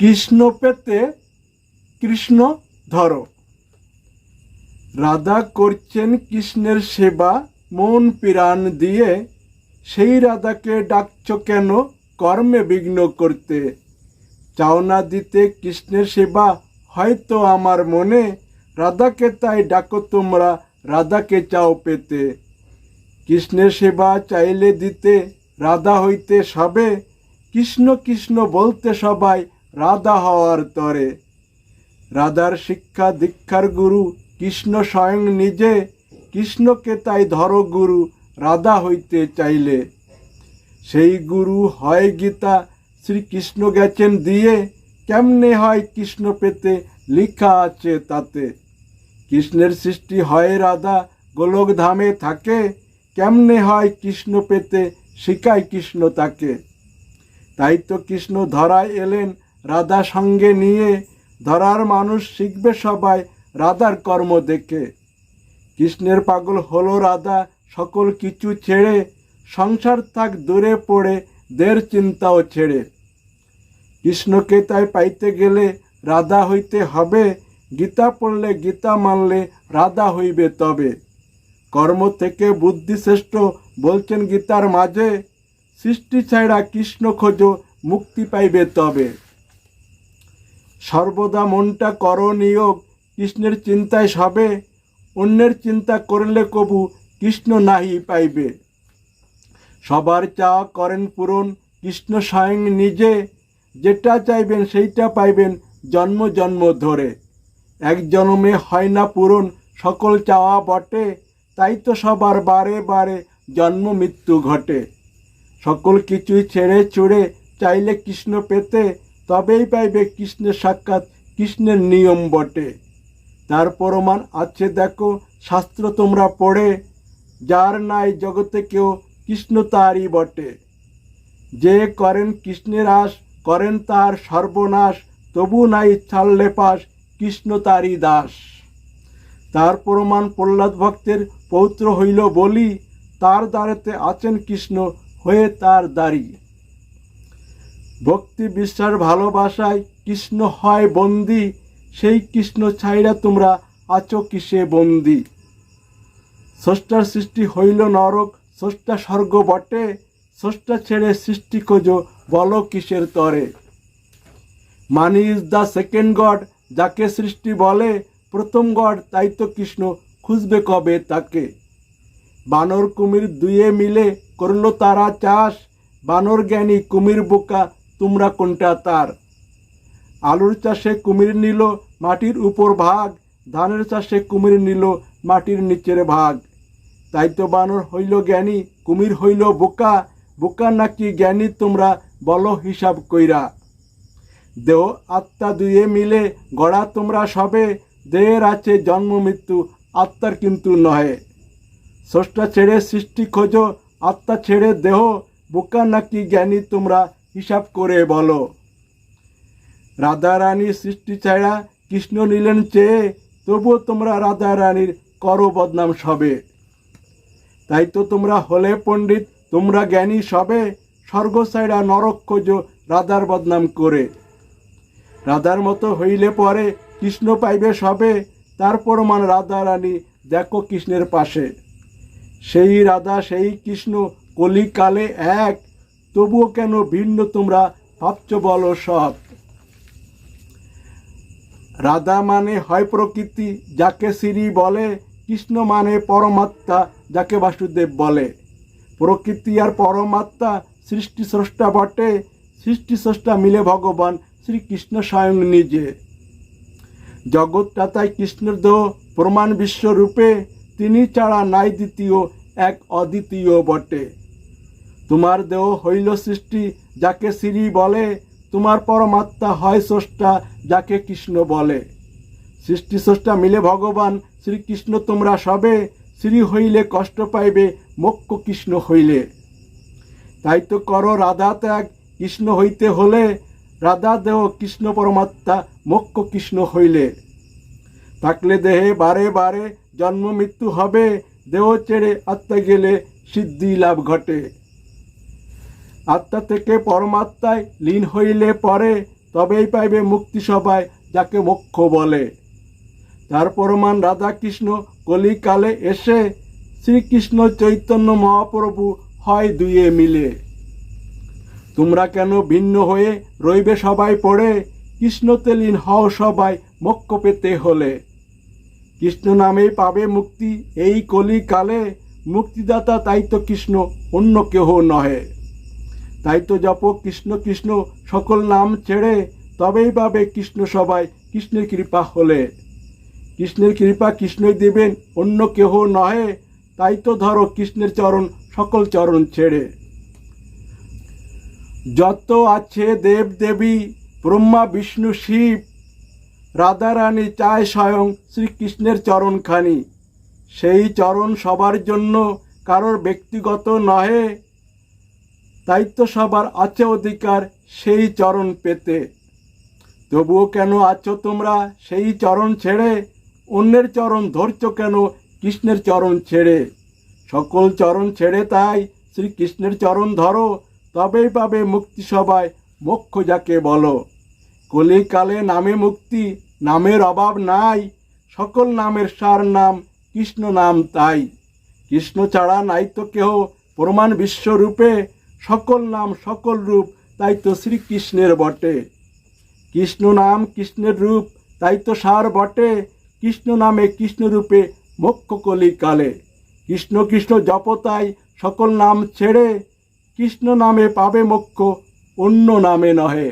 কৃষ্ণ পেতে কৃষ্ণ ধরো। রাধা করছেন কৃষ্ণের সেবা মন প্রাণ দিয়ে, সেই রাধাকে ডাকছ কেন কর্মে বিঘ্ন করতে। চাও না দিতে কৃষ্ণের সেবা হয়তো আমার মনে, রাধাকে তাই ডাকো তোমরা রাধাকে চাও পেতে। কৃষ্ণের সেবা চাইলে দিতে রাধা হইতে সবে, কৃষ্ণ কৃষ্ণ বলতে সবাই রাধা হওয়ার তরে। রাধার শিক্ষা দীক্ষার গুরু কৃষ্ণ স্বয়ং নিজে, কৃষ্ণকে তাই ধরো গুরু রাধা হইতে চাইলে। সেই গুরু হয় গীতা শ্রীকৃষ্ণ গেছেন দিয়ে, কেমনে হয় কৃষ্ণ পেতে লেখা আছে তাতে। কৃষ্ণের সৃষ্টি হয় রাধা গোলক ধামে থাকে, কেমনে হয় কৃষ্ণ পেতে শিখায় কৃষ্ণ তাকে। তাই তো কৃষ্ণ ধরায় এলেন রাধা সঙ্গে নিয়ে, ধরার মানুষ শিখবে সবাই রাধার কর্ম দেখে। কৃষ্ণের পাগল হলো রাধা সকল কিছু ছেড়ে, সংসার থাক দূরে পড়ে দের চিন্তাও ছেড়ে। কৃষ্ণকে তাই পাইতে গেলে রাধা হইতে হবে, গীতা পড়লে গীতা মানলে রাধা হইবে তবে। কর্ম থেকে বুদ্ধি শ্রেষ্ঠ বলছেন গীতার মাঝে, সৃষ্টি ছাড়া কৃষ্ণ খোঁজো মুক্তি পাইবে তবে। সর্বদা মনটা করো নিয়োগ কৃষ্ণের চিন্তায় সবে, অন্যের চিন্তা করলে কবু কৃষ্ণ নাহি পাইবে। সবার চাওয়া করেন পূরণ কৃষ্ণ স্বয়ং নিজে, যেটা চাইবেন সেইটা পাইবেন জন্ম জন্ম ধরে। এক জন্মে হয় না পূরণ সকল চাওয়া বটে, তাই তো সবার বারে বারে জন্ম মৃত্যু ঘটে। সকল কিছুই ছেড়ে ছুড়ে চাইলে কৃষ্ণ পেতে, তবেই পাইবে কৃষ্ণের সাক্ষাৎ কৃষ্ণের নিয়ম বটে। তার প্রমাণ আছে দেখো শাস্ত্র তোমরা পড়ে, যার নাই জগতে কেউ কৃষ্ণ তারই বটে। যে করেন কৃষ্ণের আশ করেন তার সর্বনাশ, তবু নাই ছাড়লে পাশ কৃষ্ণ তারই দাস। তার প্রমাণ প্রহ্লাদ ভক্তের পৌত্র হইল বলি, তার দ্বারেতে আছেন কৃষ্ণ হয়ে তার দাঁড়ি। ভক্তি বিশ্বাস ভালোবাসায় কৃষ্ণ হয় বন্দি, সেই কৃষ্ণ ছাইড়া তোমরা আছো কিসে বন্দি। স্রষ্টার সৃষ্টি হইল নরক স্রষ্টা স্বর্গ বটে, স্রষ্টা ছেড়ে সৃষ্টি খোঁজো বলো কিসের তরে। Money is the second god যাকে সৃষ্টি বলে, প্রথম গড তাই তো কৃষ্ণ খুঁজবে কবে তাকে। বানর কুমির দুয়ে মিলে করলো তারা চাষ, বানর জ্ঞানী কুমির বোকা তোমরা কোনটা তার। আলুর চাষে কুমির নিল মাটির উপর ভাগ, ধানের চাষে কুমির নিল মাটির নিচের ভাগ। তাই তো বানর হইল জ্ঞানী কুমির হইল বোকা, বোকা নাকি জ্ঞানী তোমরা বলো হিসাব কইরা। দেহ আত্মা দুয়ে মিলে গড়া তোমরা সবে, দেহের আছে জন্ম মৃত্যু আত্মার কিন্তু নহে। স্রষ্টা ছেড়ে সৃষ্টি খোঁজো আত্মা ছেড়ে দেহ, বোকা নাকি জ্ঞানী তোমরা হিসাব করে বলো। রাধা রানীর সৃষ্টি ছাড়া কৃষ্ণ নিলেন চেয়ে, তবুও তোমরা রাধা রানীর করো বদনাম সবে। তাই তো তোমরা হলে পণ্ডিত তোমরা জ্ঞানী সবে, স্বর্গ ছাড়া নরক খোঁজো রাধার বদনাম করে। রাধার মতো হইলে পরে কৃষ্ণ পাইবে সবে, তার প্রমাণ রাধা রানী দেখো কৃষ্ণের পাশে। সেই রাধা সেই কৃষ্ণ কলিকালে এক, তবুও কেন ভিন্ন তোমরা ভাবছ বলো সব। রাধা মানে হয় প্রকৃতি যাকে শ্রী বলে, কৃষ্ণ মানে পরমাত্মা যাকে বাসুদেব বলে। প্রকৃতি আর পরমাত্মা সৃষ্টি স্রষ্টা বটে, সৃষ্টি স্রষ্টা মিলে ভগবান শ্রীকৃষ্ণ স্বয়ং নিজে। জগৎটা তাই কৃষ্ণের দেহ প্রমাণ বিশ্বরূপে, তিনি ছাড়া নাই দ্বিতীয় এক অদ্বিতীয় বটে। তোমার দেহ হইল সৃষ্টি যাকে শ্রী বলে, তোমার পরমাত্মা হয় স্রষ্টা যাকে কৃষ্ণ বলে। সৃষ্টি স্রষ্টা মিলে ভগবান শ্রীকৃষ্ণ তোমরা সবে, শ্রী হইলে কষ্ট পাইবে মোক্ষ কৃষ্ণ হইলে। তাই তো করো রাধা ত্যাগ কৃষ্ণ হইতে হলে, রাধা দেহ কৃষ্ণ পরমাত্মা মোক্ষ কৃষ্ণ হইলে। থাকলে দেহে বারে বারে জন্ম মৃত্যু হবে, দেহ ছেড়ে আত্মা গেলে সিদ্ধি লাভ ঘটে। আত্মা থেকে পরমাত্মায় লীন হইলে পরে তবেই পাইবে মুক্তি সবাই, যাকে মোক্ষ বলে। তার প্রমাণ রাধাকৃষ্ণ কলিকালে এসে, শ্রীকৃষ্ণ চৈতন্য মহাপ্রভু হয় দুয়ে মিলে। তোমরা কেন ভিন্ন হয়ে রইবে সবাই পড়ে, কৃষ্ণতে লীন হও সবাই মোক্ষ পেতে হলে। কৃষ্ণ নামেই পাবে মুক্তি এই কলিকালে, মুক্তিদাতা তাই তো কৃষ্ণ, অন্য কেহ নহে। তাই তো জপ কৃষ্ণ কৃষ্ণ সকল নাম ছেড়ে, তবেই পাবে কৃষ্ণ সবাই কৃষ্ণের কৃপা হলে। কৃষ্ণের কৃপা কৃষ্ণই দেবেন, অন্য কেহ নহে। তাই তো ধরো কৃষ্ণের চরণ সকল চরণ ছেড়ে। যত আছে দেব দেবী ব্রহ্মা বিষ্ণু শিব, রাধারানী চায় স্বয়ং শ্রীকৃষ্ণের চরণখানি। সেই চরণ সবার জন্য, কারোর ব্যক্তিগত নহে। তাই তো সবার আছে অধিকার সেই চরণ পেতে। তবুও কেন আছো তোমরা সেই চরণ ছেড়ে, অন্যের চরণ ধরছ কেন কৃষ্ণের চরণ ছেড়ে। সকল চরণ ছেড়ে তাই শ্রীকৃষ্ণের চরণ ধরো, তবেই পাবে মুক্তি সবাই মোক্ষ যাকে বলো। কলিকালে নামে মুক্তি, নামের অভাব নাই, সকল নামের সার নাম কৃষ্ণ নাম তাই। কৃষ্ণ ছাড়া নাই তো কেহ প্রমাণ বিশ্বরূপে, সকল নাম সকল রূপ তাই তো শ্রীকৃষ্ণের বটে। কৃষ্ণ নাম কৃষ্ণের রূপ তাই তো সার বটে, কৃষ্ণ নামে কৃষ্ণ রূপে মোক্ষ কলিকালে। কৃষ্ণ কৃষ্ণ জপ তাই সকল নাম ছেড়ে, কৃষ্ণ নামে পাবে মোক্ষ, অন্য নামে নহে।